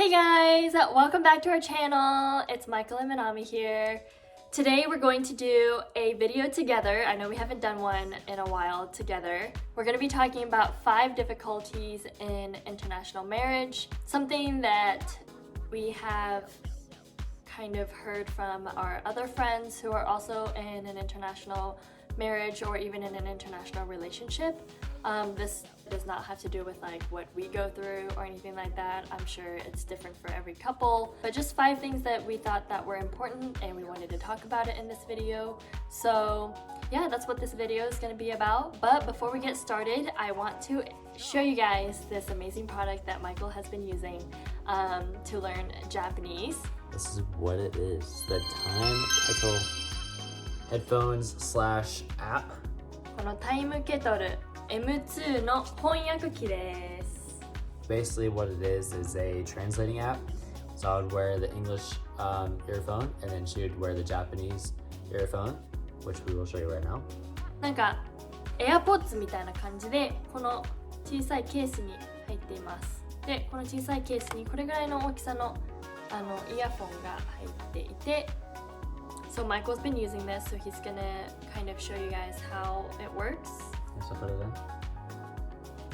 Hey guys, welcome back to our channel. It's Michael and Manami here. Today we're going to do a video together. I know we haven't done one in a while together. We're going to be talking about 5 difficulties in international marriage, something that we have kind of heard from our other friends who are also in an international marriage or even in an international relationship. This does not have to do with like what we go through or anything like that. I'm sure it's different for every couple, but just 5 things that we thought that were important and we wanted to talk about it in this video. So yeah, that's what this video is going to be about. But before we get started, I want to show you guys this amazing product that Michael has been using to learn Japanese. This is what it is, the Timekettle headphones/app. このタイムケトルM2 の翻訳機です。Basically what it is a translating app. So I would wear the English earphone and then she would wear the Japanese earphone, which we will show you right now. なんか AirPods みたいな感じでこの小さいケースに入っています。で、この小さいケースにこれぐらいの大きさのイヤフォンが入っていて、So Michael's been using this, so he's gonna kind of show you guys how it works. So put it in.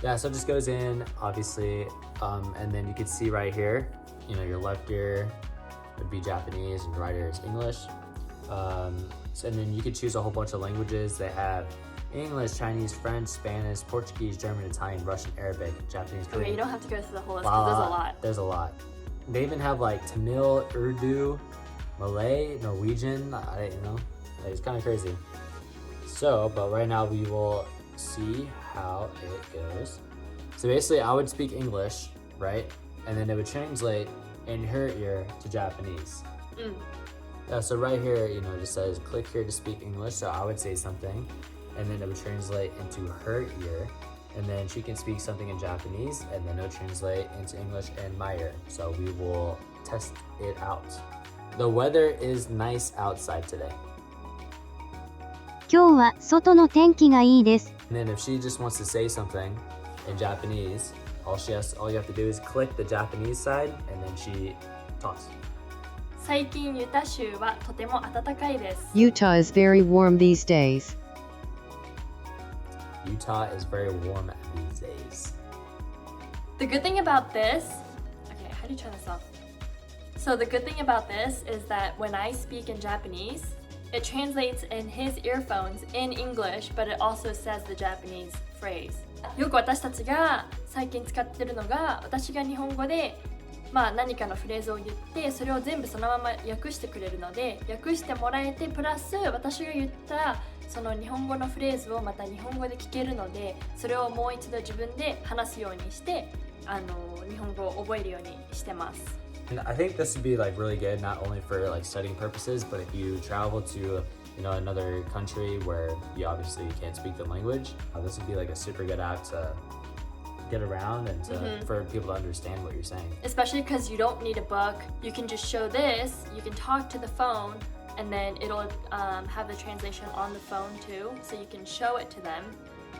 Yeah, so it just goes in, obviously, and then you can see right here, you know, your left ear would be Japanese and right ear is English. And then you could choose a whole bunch of languages. They have English, Chinese, French, Spanish, Portuguese, German, Italian, Russian, Arabic, Japanese, Korean. Okay, you don't have to go through the whole list because there's a lot. There's a lot. They even have like Tamil, Urdu, Malay, Norwegian, it's kind of crazy. So, but right now we will see how it goes. So basically I would speak English, right? And then it would translate in her ear to Japanese. Yeah, so right here, you know, it just says click here to speak English. So I would say something and then it would translate into her ear. And then she can speak something in Japanese and then it would translate into English in my ear. So we will test it out. The weather is nice outside today. 今日は外の天気がいいです。And then if she just wants to say something in Japanese, all you have to do is click the Japanese side and then she talks. 最近ユタ州はとても暖かいです。 Utah is very warm these days. Utah is very warm these days. The good thing about this, okay, how do you turn this off? So the good thing about this is that when I speak in Japanese, it translates in his earphones in English, but it also says the Japanese phrase. よく私たちが最近使ってるのが、私が日本語で何かのフレーズを言って、それを全部そのまま訳してくれるので、訳してもらえて、プラス私が言ったその日本語のフレーズをまた日本語で聞けるので、それをもう一度自分で話すようにして、日本語を覚えるようにしてます。And I think this would be like really good, not only for like studying purposes, but if you travel to, another country where you obviously can't speak the language, this would be like a super good app to get around and for people to understand what you're saying. Especially because you don't need a book. You can just show this, you can talk to the phone, and then it'll have the translation on the phone too, so you can show it to them,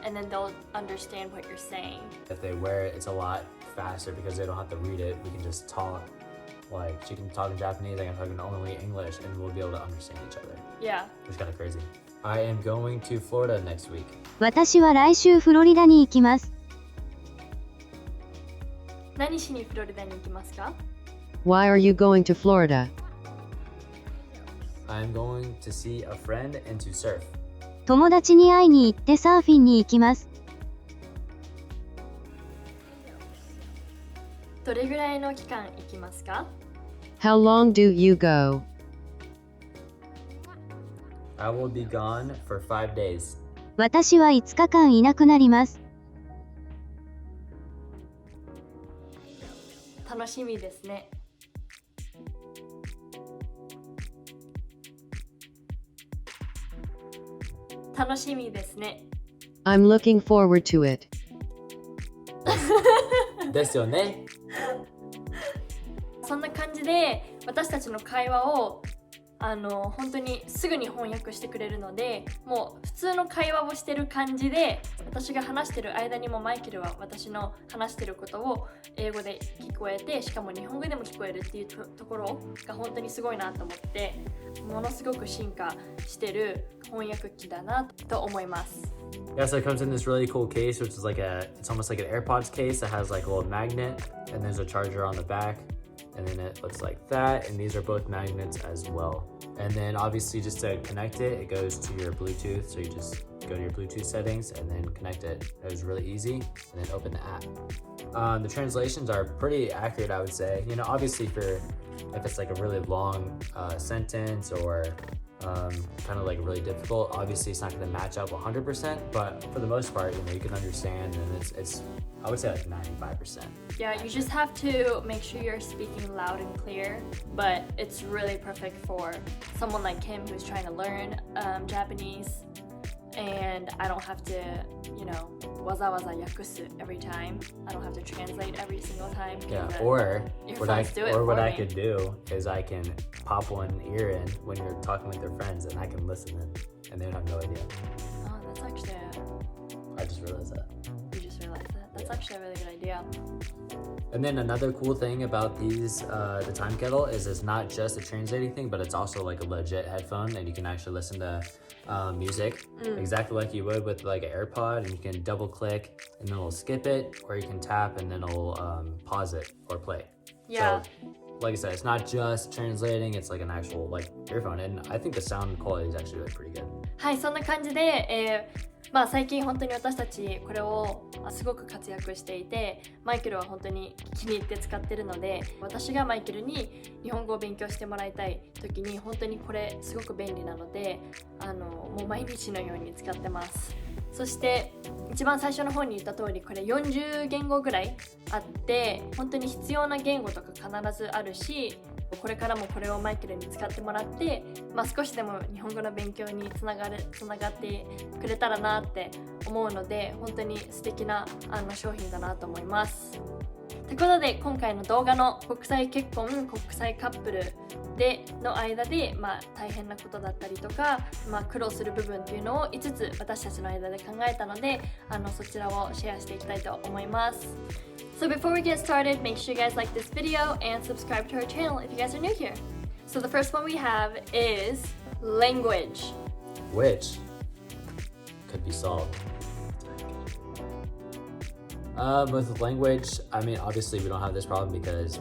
and then they'll understand what you're saying. If they wear it, it's a lot faster because they don't have to read it. We can just talk. Like, she can talk in Japanese, I can talk in only English, and we'll be able to understand each other. Yeah. It's kind of crazy. I am going to Florida next week. 私は来週フロリダに行きます。何しにフロリダに行きますか? Why are you going to Florida? I'm going to see a friend and to surf. 友達に会いに行ってサーフィンに行きます。どれぐらいの期間行きますか? How long do you go? I will be gone for 5 days. 私は5日間いなくなります。楽しみですね。楽しみですね。I'm looking forward to it. ですよね。そんな感じで私たちの会話を本当にすぐに翻訳してくれるので、もう普通の会話をしてる感じで、私が話してる間にもマイケルは私の話してることを英語で聞こえて、しかも日本語でも聞こえるっていう ところが本当にすごいなと思って、ものすごく進化してる翻訳機だなと思います。Yeah, so it comes in this really cool case, which is it's almost like an AirPods case that has like a little magnet, and there's a charger on the back, and then it looks like that, and these are both magnets as well. And then obviously just to connect it, it goes to your Bluetooth, so you just go to your Bluetooth settings and then connect it. It was really easy, and then open the app. The translations are pretty accurate, I would say. You know, obviously if it's like a really long sentence or kind of like really difficult, obviously it's not going to match up 100%, but for the most part, you know, you can understand, and it's I would say like 95%. Yeah, you just have to make sure you're speaking loud and clear, but it's really perfect for someone like him who's trying to learn Japanese, and I don't have to, you know, わざわざ訳す every time. I don't have to translate every single time. Yeah, or what I me. could do is I can pop one ear in when you're talking with your friends, and I can listen in, and they have no idea. Oh, that's actually I just realized that. You just realized that? That's actually a really good idea. And then another cool thing about these, the Timekettle, is it's not just a translating thing, but it's also like a legit headphone, and you can actually listen to music exactly like you would with like an AirPod, and you can double click and then it'll skip it, or you can tap and then it'll pause it or play. Yeah. So, like I said, it's not just translating, it's like an actual like earphone, and I think the sound quality is actually like pretty good. はい、そんな感じで、最近本当に私たちこれをすごく活躍していて、マイケルは本当に気に入って使ってるので、私がマイケルに日本語を勉強してもらいたい時に本当にこれすごく便利なので、もう毎日のように使ってます。そして一番最初の方に言った通り、これ40言語ぐらいあって、本当に必要な言語とか必ずあるし、これからもこれをマイケルに使ってもらって、少しでも日本語の勉強につながってくれたらなって思うので、本当に素敵な商品だなと思います。ということで、今回の動画の国際結婚、国際カップルの間で、大変なことだったりとか、苦労する部分っていうのを5つ私たちの間で考えたので、そちらをシェアしていきたいと思います。So before we get started, make sure you guys like this video and subscribe to our channel if you guys are new here. So the first one we have is language. Which could be solved. With language, I mean, obviously we don't have this problem because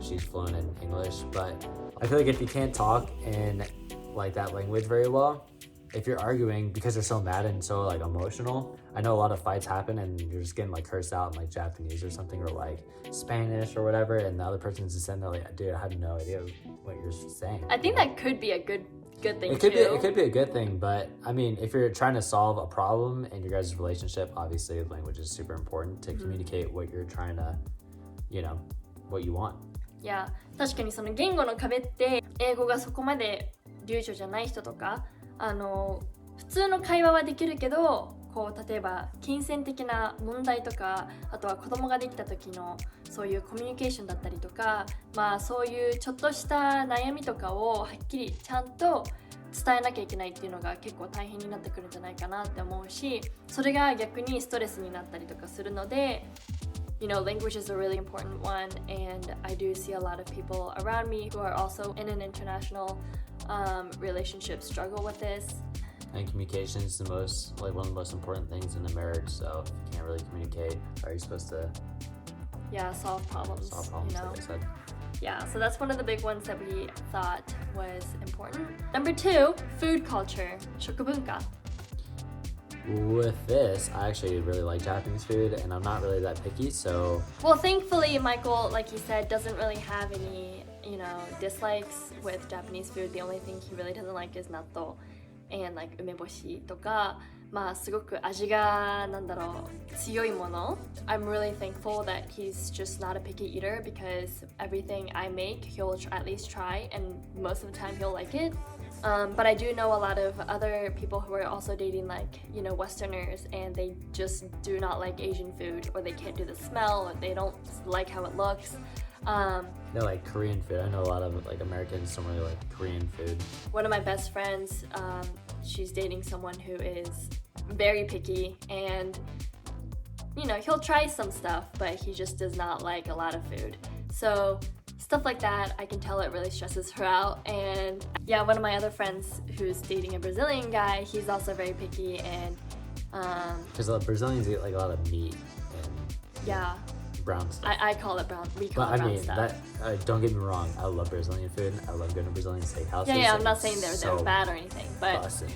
she's fluent in English, but I feel like if you can't talk in like that language very well, if you're arguing because you're so mad and so like emotional, I know a lot of fights happen and you're just getting like cursed out in like Japanese or something, or like Spanish or whatever, and the other person's just sitting there like, dude, I have no idea what you're saying. I think that could be a good thing it could be a good thing, but I mean, if you're trying to solve a problem in your guys' relationship, obviously language is super important to communicate what you're trying to, you know, what you want. いや、確かにその言語の壁って英語がそこまで流暢じゃない人とか、普通の会話はできるけど、例えば金銭的な問題とか、あとは子供ができた時のそういうコミュニケーションだったりとか、そういうちょっとした悩みとかをはっきりちゃんと伝えなきゃいけないっていうのが結構大変になってくるんじゃないかなって思うし、それが逆にストレスになったりとかするので、You know, language is a really important one, and I do see a lot of people around me who are also in an international relationship struggle with this. And communication is one of the most important things in a marriage. So if you can't really communicate, how are you supposed to solve problems? You know? Like I said. Yeah, so that's one of the big ones that we thought was important. Number 2, food culture, 食文化. With this, I actually really like Japanese food, and I'm not really that picky, so... Well, thankfully, Michael, like he said, doesn't really have any, dislikes with Japanese food. The only thing he really doesn't like is natto and like umeboshi とか、すごく味が強いもの. I'm really thankful that he's just not a picky eater, because everything I make, he'll at least try, and most of the time he'll like it. But I do know a lot of other people who are also dating Westerners, and they just do not like Asian food, or they can't do the smell, or they don't like how it looks. They're like Korean food. I know a lot of like Americans don't really like Korean food. One of my best friends, she's dating someone who is very picky, and you know, he'll try some stuff, but he just does not like a lot of food. So stuff like that, I can tell it really stresses her out. And yeah, one of my other friends who's dating a Brazilian guy, he's also very picky, and Because Brazilians eat like a lot of meat and yeah, brown stuff. I call it brown. We call But it I brown mean, stuff. don't get me wrong. I love Brazilian food. I love going to Brazilian steakhouses. Yeah, I'm and not it's saying they're so bad or anything, but bussin'.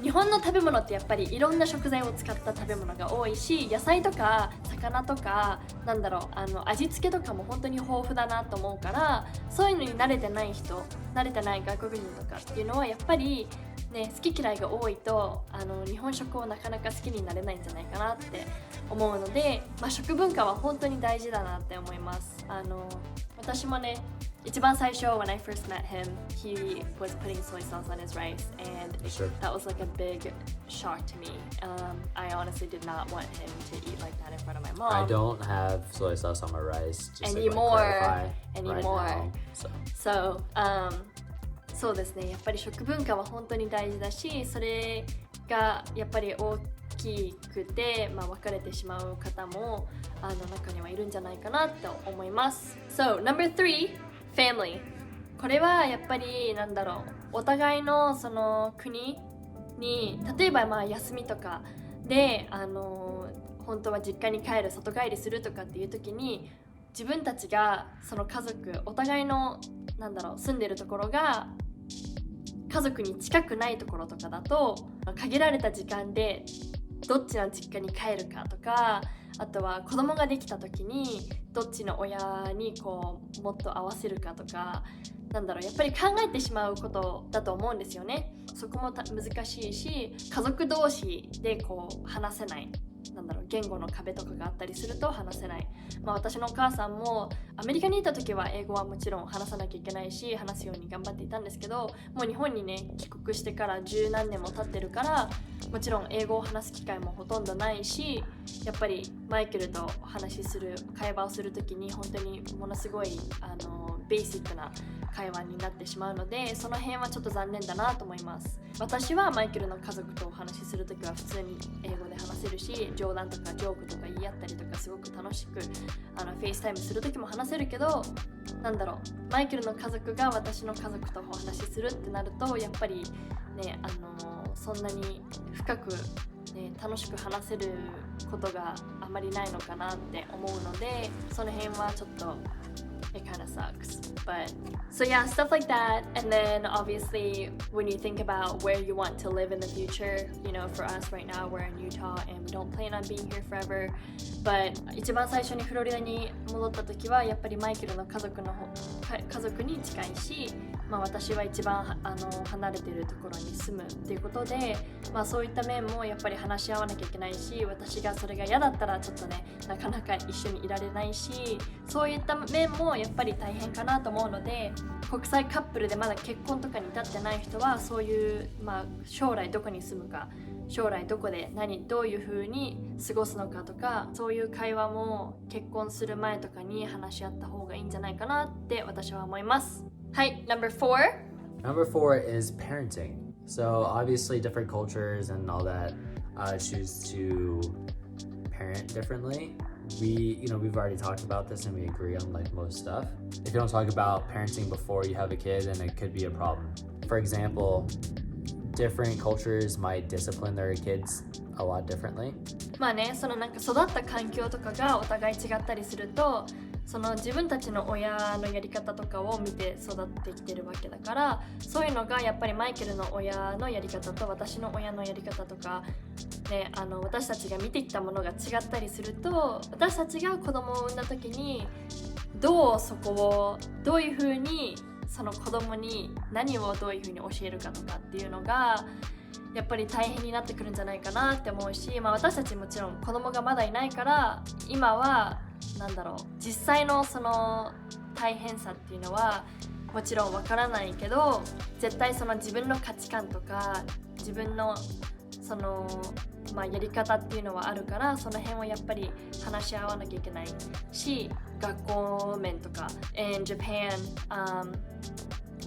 日本の食べ物ってやっぱりいろんな食材を使った食べ物が多いし、野菜とか魚とかなんだろう、味付けとかも本当に豊富だなと思うから、そういうのに慣れてない人、慣れてない外国人とかっていうのはやっぱりね、好き嫌いが多いと日本食をなかなか好きになれないんじゃないかなって思うので、まあ、食文化は本当に大事だなって思います。私もね、一番最初 when I first met him, he was putting soy sauce on his rice, and Sure. that was like a big shock to me. I honestly did not want him to eat like that in front of my mom. I don't have soy sauce on my rice. Just Anymore. Like, clarify Anymore. Right now, so. So, そうですね、やっぱり食文化は本当に大事だし、それがやっぱり大きくて、まあ、別れてしまう方も中にはいるんじゃないかなと思います。So, number 3, family. これはやっぱりなんだろう、お互いのその国に、例えばまあ休みとかで本当は実家に帰る、外帰りするとかっていう時に、自分たちがその家族、お互いのなんだろう、住んでるところが家族に近くないところとかだと、限られた時間でどっちの実家に帰るかとか、あとは子供ができた時にどっちの親にこうもっと合わせるかとか、なんだろう、やっぱり考えてしまうことだと思うんですよね。そこも難しいし、家族同士でこう話せない、なんだろう、言語の壁とかがあったりすると話せない。まあ、私のお母さんもアメリカにいた時は英語はもちろん話さなきゃいけないし、話すように頑張っていたんですけど、もう日本にね帰国してから十何年も経ってるから、もちろん英語を話す機会もほとんどないし、やっぱりマイケルとお話しする、会話をする時に本当にものすごいベーシックな会話になってしまうので、その辺はちょっと残念だなと思います。私はマイケルの家族とお話しするときは普通に英語で話せるし、冗談とかジョークとか言い合ったりとかすごく楽しくフェイスタイムするときも話せるけど、なんだろう、マイケルの家族が私の家族とお話しするってなると、やっぱりね、そんなに深く、ね、楽しく話せることがあまりないのかなって思うので、その辺はちょっとit kind of sucks. But so yeah, stuff like that. And then obviously when you think about where you want to live in the future, you know, for us right now we're in Utah and we don't plan on being here forever. But 一番最初にフロリダに戻った時はやっぱりマイケルの家族に近いし、まあ、私は一番離れているところに住むっていうことで、まあ、そういった面もやっぱり話し合わなきゃいけないし、私がそれが嫌だったらちょっとね、なかなか一緒にいられないし、そういった面もやっぱり大変かなと思うので、国際カップルでまだ結婚とかに至ってない人はそういう、まあ、将来どこに住むか、将来どこでどういう風に過ごすのかとか、そういう会話も結婚する前とかに話し合った方がいいんじゃないかなって私は思います。はい、number 4. Number 4 is parenting. So obviously different cultures and all that choose to parent differently. We've already talked about this and we agree on like most stuff. If you don't talk about parenting before you have a kid, then it could be a problem. For example, different cultures might discipline their kids a lot differently. まあね、そのなんか育った環境とかがお互い違ったりすると、その自分たちの親のやり方とかを見て育ってきてるわけだから、そういうのがやっぱりマイケルの親のやり方と私の親のやり方とか、ね、私たちが見てきたものが違ったりすると、私たちが子供を産んだ時にどういうふうにその子供に何をどういうふうに教えるかとかっていうのがやっぱり大変になってくるんじゃないかなって思うし、まあ、私たちもちろん子供がまだいないから今はなんだろう、実際のその大変さっていうのはもちろんわからないけど、絶対その自分の価値観とか自分のそのやり方っていうのはあるからその辺をやっぱり話し合わなきゃいけないし学校面とか In Japan,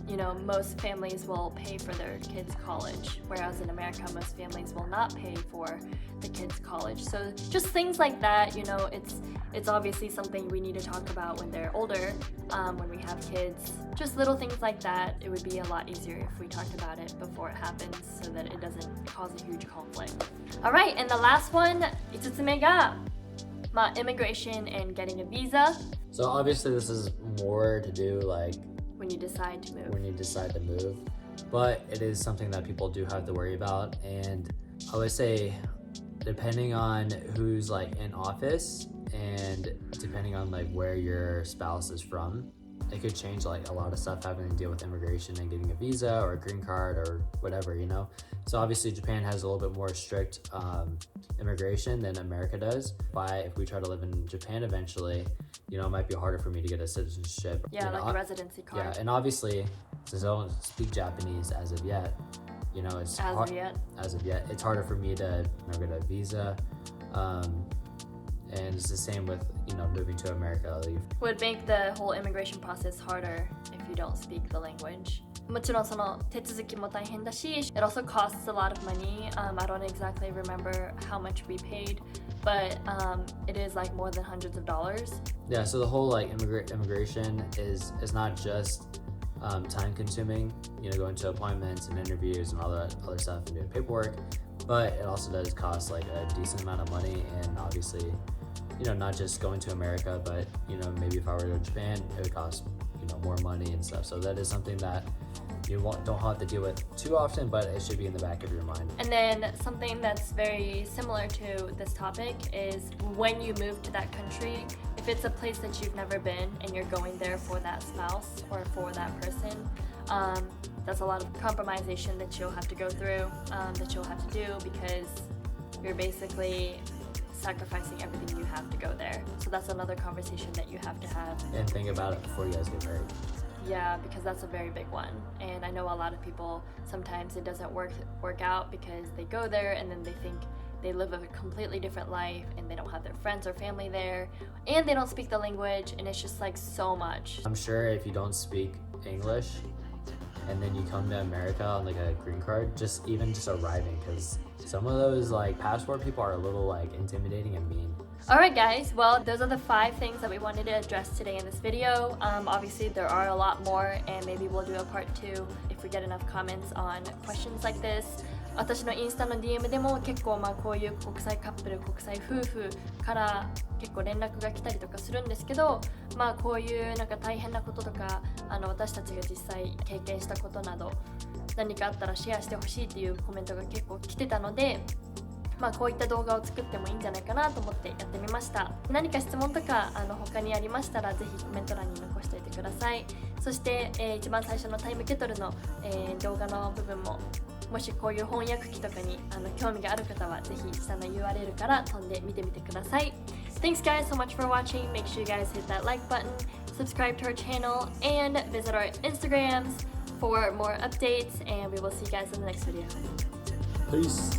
you know, most families will pay for their kids' college, whereas in America, most families will not pay for the kids' college. So just things like that, you know, it's obviously something we need to talk about when they're older, when we have kids. Just little things like that. It would be a lot easier if we talked about it before it happens so that it doesn't cause a huge conflict. All right, and the last one, 5つ目がimmigration and getting a visa. So obviously this is more to do like when you decide to move. But it is something that people do have to worry about, and I would say depending on who's like in office and depending on like where your spouse is from, it could change like a lot of stuff having to deal with immigration and getting a visa or a green card or whatever, you know. So obviously Japan has a little bit more strict immigration than America does. If we try to live in Japan eventually, you know, it might be harder for me to get a citizenship. Yeah, you know, like a residency card. Yeah, and obviously since I don't speak Japanese as of yet, you know, it's as of yet, it's harder for me to, you know, get a visa. And it's the same with, you know, moving to America. Would make the whole immigration process harder if you don't speak the language. もちろんその手続きも大変だし It also costs a lot of money. I don't exactly remember how much we paid, but it is like more than hundreds of dollars. Yeah, so the whole like immigration is not just time consuming, you know, going to appointments and interviews and all that other stuff and doing paperwork, but it also does cost like a decent amount of money. And obviously, you know, not just going to America, but, you know, maybe if I were to go to Japan, it would cost, you know, more money and stuff. So that is something that you don't have to deal with too often, but it should be in the back of your mind. And then something that's very similar to this topic is when you move to that country, if it's a place that you've never been and you're going there for that spouse or for that person, that's a lot of compromisation that you'll have to go through, that you'll have to do because you're basically sacrificing everything you have to go there. So that's another conversation that you have to have. And think about it before you guys get married. Yeah, because that's a very big one. And I know a lot of people, sometimes it doesn't work out because they go there and then they think they live a completely different life and they don't have their friends or family there and they don't speak the language and it's just like so much. I'm sure if you don't speak English and then you come to America on like a green card, just arriving, because some of those like passport people are a little like intimidating and mean. Alright guys, well those are the 5 things that we wanted to address today in this video. Obviously there are a lot more and maybe we'll do a part 2 if we get enough comments on questions like this. 私のインスタの DM でも結構こういう国際カップル、国際夫婦から結構連絡が来たりとかするんですけど、こういうなんか大変なこととか私たちが実際経験したことなど何かあったらシェアしてほしいっていうコメントが結構来てたので、こういった動画を作ってもいいんじゃないかなと思ってやってみました。何か質問とか他にありましたらぜひコメント欄に残しておいてください。そして、一番最初のタイムケトルの、動画の部分ももしこういう翻訳機とかに興味がある方はぜひ下の URL から飛んで見てみてください。Thanks guys so much for watching. Make sure you guys hit that like button, subscribe to our channel, and visit our Instagrams for more updates. And we will see you guys in the next video. Peace.